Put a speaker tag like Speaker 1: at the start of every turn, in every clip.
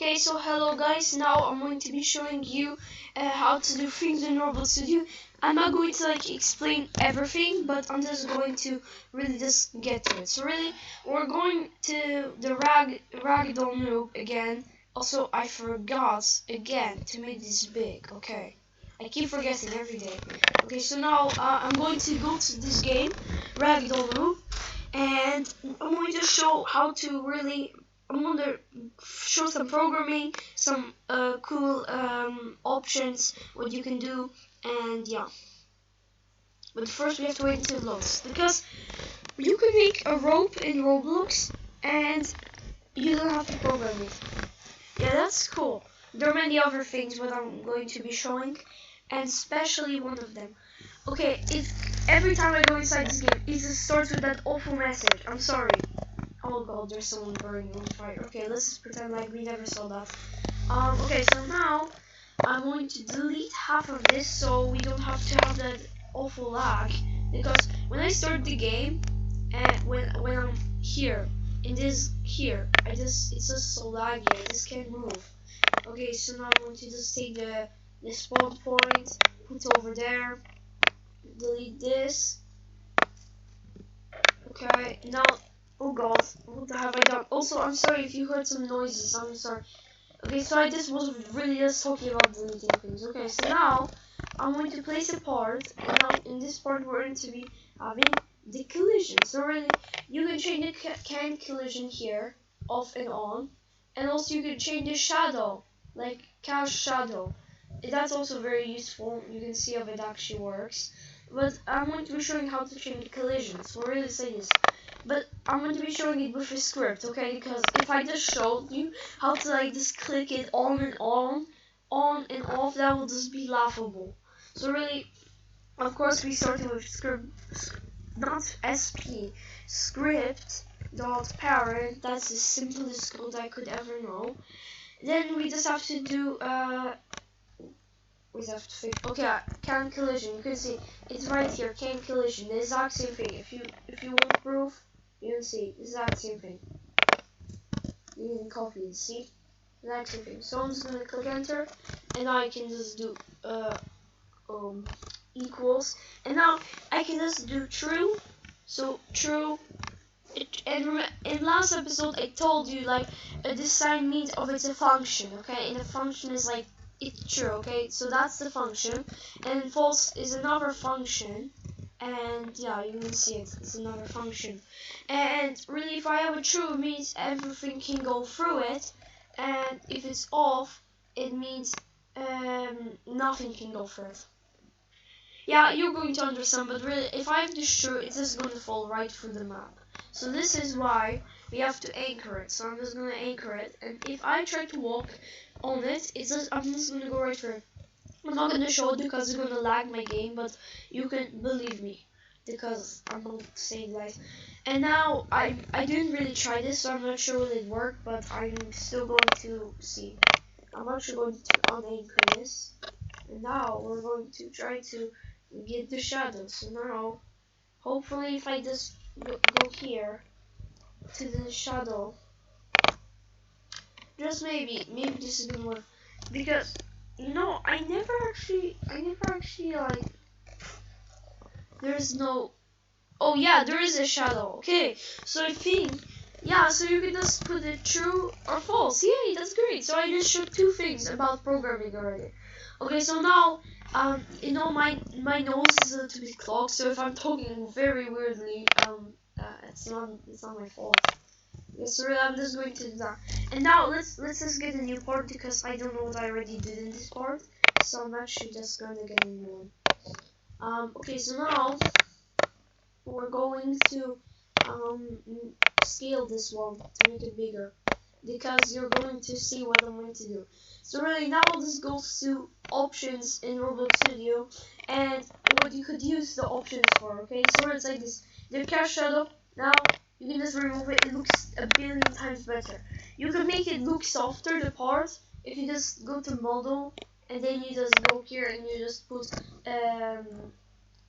Speaker 1: Okay, so hello guys, now I'm going to be showing you how to do things in Roblox Studio. I'm not going to explain everything, but I'm just going to really just get to it. So really, we're going to the ragdoll noob again. Also, I forgot again to make this big, okay. I keep forgetting every day. Okay, so now I'm going to go to this game, Ragdoll Noob, and I'm going to show how to really, I'm going to show some programming, some cool options, what you can do, and yeah. But first we have to wait until it loads, because you can make a rope in Roblox, and you don't have to program it. Yeah, that's cool. There are many other things what I'm going to be showing, and especially one of them. Okay, every time I go inside this game, it just starts with that awful message. I'm sorry. Oh god, there's someone burning on fire. Okay, let's just pretend like we never saw that. Okay, so now I'm going to delete half of this so we don't have to have that awful lag. Because when I start the game, and when I'm here, in this here, it's just so laggy. I just can't move. Okay, so now I'm going to just take the spawn point, put over there, delete this. Okay, now, oh god, what have I done? Also, I'm sorry if you heard some noises, I'm sorry. Okay, so I just was really just talking about deleting things. Okay, so now I'm going to place a part, and now in this part we're going to be having the collision. So really, you can change the can collision here, off and on, and also you can change the shadow, like cast shadow. That's also very useful. You can see how it actually works. But I'm going to be showing how to change the collision. So really say this. But I'm going to be showing it with a script, okay? Because if I just showed you how to just click it on and on and off, that will just be laughable. So really, of course, we started with script, not sp, script dot parent. That's the simplest code I could ever know. Then we just have to do we have to fix. Okay, can collision. You can see it's right here. Can collision. The exact same thing. If you want proof, you can see the exact same thing. You can copy it. See, exact same thing. So I'm just gonna click enter, and now I can just do equals, and now I can just do true. So true. And in last episode I told you this sign means it's a function, okay, and the function is it's true, okay, so that's the function, and false is another function, and yeah, you can see it's another function. And really, if I have a true, it means everything can go through it, and if it's off, it means nothing can go through it. Yeah, you're going to understand, but really, if I have this true, it's just going to fall right through the map. So this is why we have to anchor it. So I'm just going to anchor it, and if I try to walk on it, I'm just going to go right through it. I'm not going to show it because it's going to lag my game, but you can believe me, because I'm not saying lies. And now, I didn't really try this, so I'm not sure will it work, but I'm still going to see. I'm actually going to unanchor this, and now we're going to try to get the shadow. So now, hopefully, if I just go here to the shadow, just maybe this is gonna work, because I never actually there's no, oh yeah, there is a shadow. Okay, so I think, yeah, so you can just put it true or false. Yay, that's great. So I just showed two things about programming already. Okay, so now my nose is a little bit clogged, so if I'm talking very weirdly, it's not my fault. Yes, so really, I'm just going to do that. And now let's just get a new part, because I don't know what I already did in this part, so I'm actually just gonna get a new one. Okay, so now we're going to scale this one to make it bigger, because you're going to see what I'm going to do. So really, now this goes to options in Roblox Studio, and what you could use the options for, okay? So it's like this. The cast shadow, now you can just remove it. It looks a billion times better. You can make it look softer, the part, if you just go to model, and then you just go here and you just put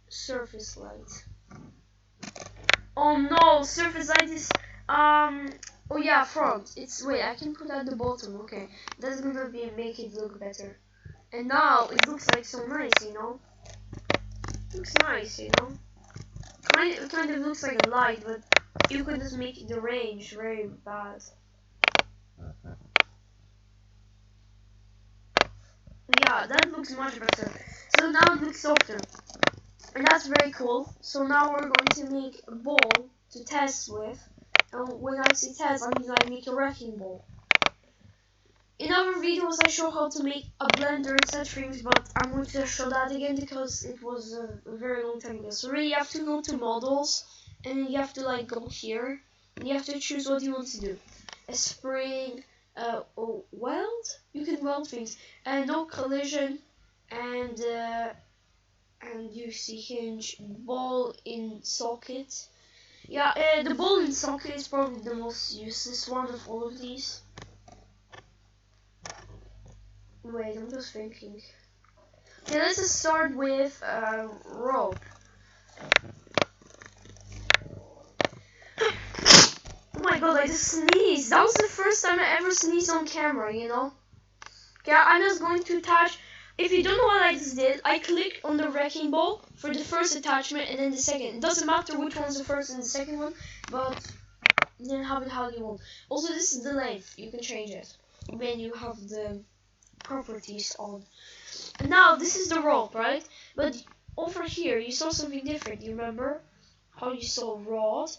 Speaker 1: surface light. Oh no, surface light is Oh yeah, front. It's wait, I can put at the bottom. Okay, that's gonna be make it look better. And now it looks like so nice, you know. Looks nice, you know. Kind of looks like a light, but you could just make the range very bad. Yeah, that looks much better. So now it looks softer, and that's very cool. So now we're going to make a ball to test with. And when I say test, I mean I make a wrecking ball. In other videos I show how to make a blender and set things, but I'm going to show that again because it was a very long time ago. So really you have to go to models, and you have to like go here, and you have to choose what you want to do. A spring, oh, weld? You can weld things, and no collision, and you see hinge, ball in socket. Yeah, the ball in socket is probably the most useless one of all of these. Wait, I'm just thinking. Okay, let's just start with rope. Oh my god, I just sneezed. That was the first time I ever sneezed on camera, you know? Okay, I'm just going to attach. If you don't know what I just did, I clicked on the wrecking ball for the first attachment and then the second. It doesn't matter which one's the first and the second one, but then have it how you want. Also, this is the length. You can change it when you have the properties on. And now this is the rope, right? But over here you saw something different. You remember how you saw rod?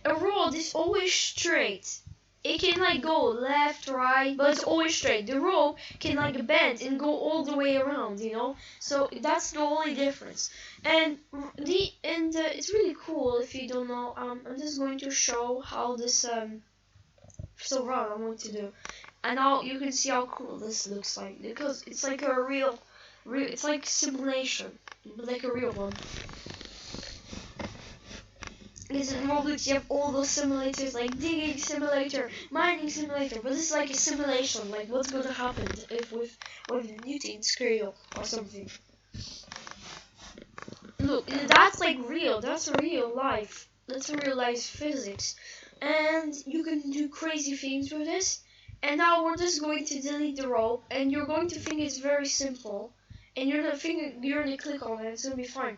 Speaker 1: A rod is always straight. It can like go left, right, but it's always straight. The rope can like bend and go all the way around, you know. So that's the only difference. And it's really cool. If you don't know, I'm just going to show how this so rod I'm going to do. And now you can see how cool this looks like, because it's like a real it's like simulation, but like a real one. Because in Roblox you have all those simulators, like digging simulator, mining simulator, but this is like a simulation, like what's gonna happen if with Newton scale or something. Look, that's like real, that's real life, that's real life physics, and you can do crazy things with this. And now we're just going to delete the rope, and you're going to think it's very simple, and you're gonna click on it. It's gonna be fine.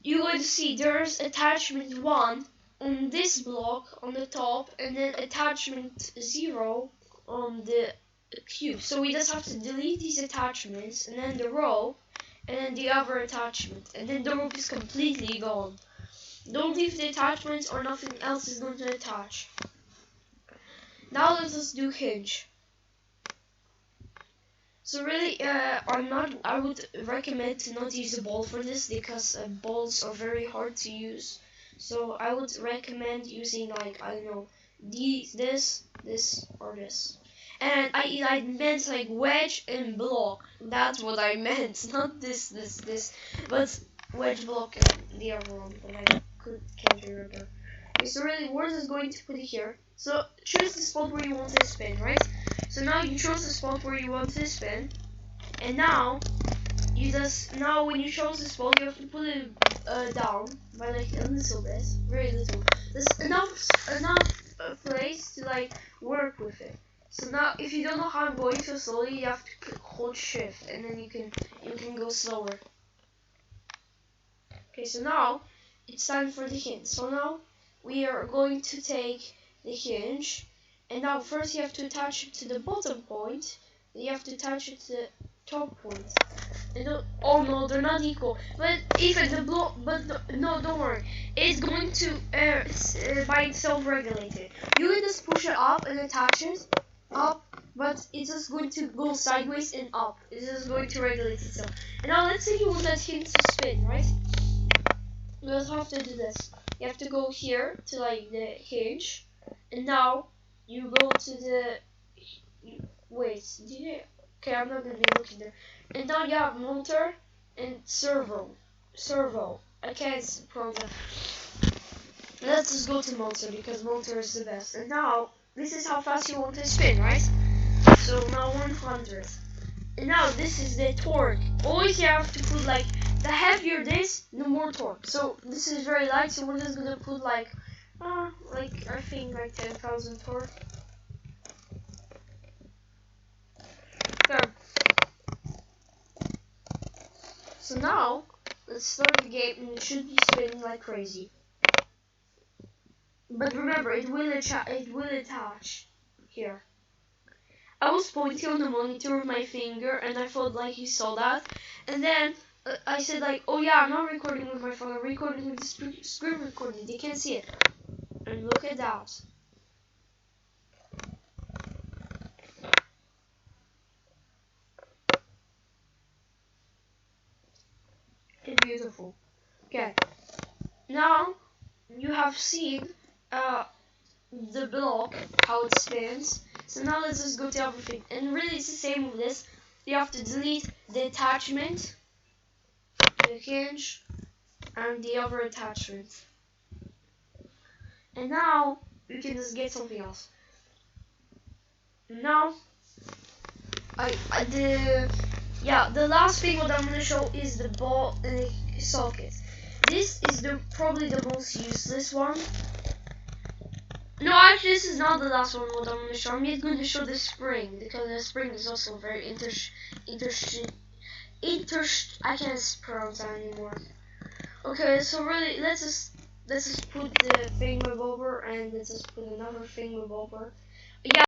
Speaker 1: You're going to see there's attachment 1 on this block on the top, and then attachment 0 on the cube. So we just have to delete these attachments, and then the rope, and then the other attachment, and then the rope is completely gone. Don't leave the attachments, or nothing else is going to attach. Now let's just do hinge. So really, I would recommend to not use a ball for this, because balls are very hard to use. So I would recommend using like, I don't know, this, or this. And I meant like wedge and block. That's what I meant, not this, but wedge block and the other one, but I can't remember. Okay, so really, we're just going to put it here. So choose the spot where you want to spin, right? So now you chose the spot where you want to spin, and now when you chose the spot, you have to put it down by like a little bit, very little. There's enough place to like work with it. So now, if you don't know how I'm going so slowly, you have to hold shift, and then you can go slower. Okay, so now it's time for the hinge. So now we are going to take the hinge, and now first you have to attach it to the bottom point, then you have to attach it to the top point. And oh no, they're not equal. But even the block, but no, don't worry. It's going to by itself regulate it. You can just push it up and attach it up, but it's just going to go sideways and up. It's just going to regulate itself. And now let's say you want that hinge to spin, right? You just have to do this. You have to go here to like the hinge, and now you go to the wait. Okay, I'm not gonna be looking there. And now you have motor and servo. I can't pronounce that. Let's just go to motor, because motor is the best. And now this is how fast you want to spin, right? So now 100. And now this is the torque. Always you have to put like, the heavier this, the more torque. So this is very light, so we're just gonna put like Like I think like 10,000 for. Okay. So now let's start the game, and it should be spinning like crazy. But remember, it will attach here. I was pointing on the monitor with my finger, and I thought like you saw that, and then I said like, oh yeah, I'm not recording with my phone, I'm recording with the screen recording. They can't see it. And look at that. It's beautiful. Okay. Now you have seen the block, how it spins. So now let's just go to everything. And really it's the same with this. You have to delete the attachment, the hinge, and the other attachment. And now you can just get something else. Now the last thing what I'm gonna show is the ball socket. This is probably the most useless one. No, actually, this is not the last one what I'm going to show. I'm just going to show the spring, because the spring is also very I can't pronounce that anymore. Okay, so really, let's just put the thing over, and let's just put another thing over. Yeah.